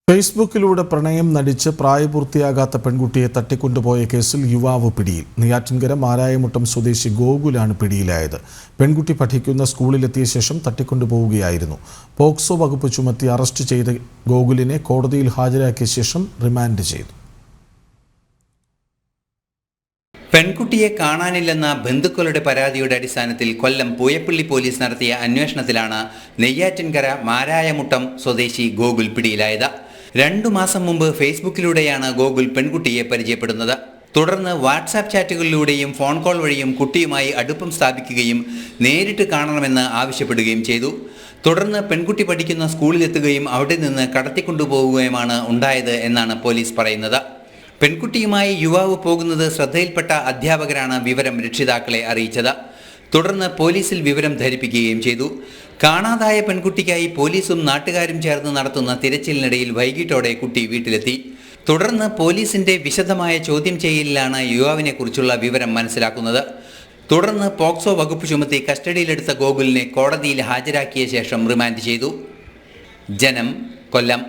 ഫേസ്ബുക്കിലൂടെ പ്രണയം നടിച്ച് പ്രായപൂർത്തിയാകാത്ത പെൺകുട്ടിയെ തട്ടിക്കൊണ്ടുപോയ കേസിൽ യുവാവ് പിടിയിൽ. നെയ്യാറ്റിൻകര മാരായമുട്ടം സ്വദേശി ഗോകുലാണ് പിടിയിലായത്. പെൺകുട്ടി പഠിക്കുന്ന സ്കൂളിലെത്തിയ ശേഷം തട്ടിക്കൊണ്ടുപോവുകയായിരുന്നു. പോക്സോ വകുപ്പ് ചുമത്തി അറസ്റ്റ് ചെയ്ത ഗോകുലിനെ കോടതിയിൽ ഹാജരാക്കിയ ശേഷം റിമാൻഡ് ചെയ്തു. പെൺകുട്ടിയെ കാണാനില്ലെന്ന ബന്ധുക്കളുടെ പരാതിയുടെ അടിസ്ഥാനത്തിൽ കൊല്ലം പൂയപ്പള്ളി പോലീസ് നടത്തിയ അന്വേഷണത്തിലാണ് നെയ്യാറ്റിൻകര മാരായമുട്ടം സ്വദേശി ഗോകുൽ പിടിയിലായത്. 2 മാസം മുമ്പ് ഫേസ്ബുക്കിലൂടെയാണ് ഗോകുൽ പെൺകുട്ടിയെ പരിചയപ്പെടുന്നത്. തുടർന്ന് വാട്സാപ്പ് ചാറ്റുകളിലൂടെയും ഫോൺ കോൾ വഴിയും കുട്ടിയുമായി അടുപ്പം സ്ഥാപിക്കുകയും നേരിട്ട് കാണണമെന്ന് ആവശ്യപ്പെടുകയും ചെയ്തു. തുടർന്ന് പെൺകുട്ടി പഠിക്കുന്ന സ്കൂളിലെത്തുകയും അവിടെ നിന്ന് കടത്തിക്കൊണ്ടുപോവുകയുമാണ് ഉണ്ടായത് എന്നാണ് പോലീസ് പറയുന്നത്. പെൺകുട്ടിയുമായി യുവാവ് പോകുന്നത് ശ്രദ്ധയിൽപ്പെട്ട അധ്യാപകരാണ് വിവരം രക്ഷിതാക്കളെ അറിയിച്ചത്. തുടർന്ന് പോലീസിൽ വിവരം ധരിപ്പിക്കുകയും ചെയ്തു. കാണാതായ പെൺകുട്ടിക്കായി പോലീസും നാട്ടുകാരും ചേർന്ന് നടത്തുന്ന തിരച്ചിലിനിടയിൽ വൈകിട്ടോടെ കുട്ടി വീട്ടിലെത്തി. തുടർന്ന് പോലീസിന്റെ വിശദമായ ചോദ്യം ചെയ്യലിലാണ് യുവാവിനെക്കുറിച്ചുള്ള വിവരം മനസ്സിലാക്കുന്നത്. തുടർന്ന് പോക്സോ വകുപ്പ് ചുമത്തി കസ്റ്റഡിയിലെടുത്ത ഗോകുലിനെ കോടതിയിൽ ഹാജരാക്കിയ ശേഷം റിമാൻഡ് ചെയ്തു. ജനം, കൊല്ലം.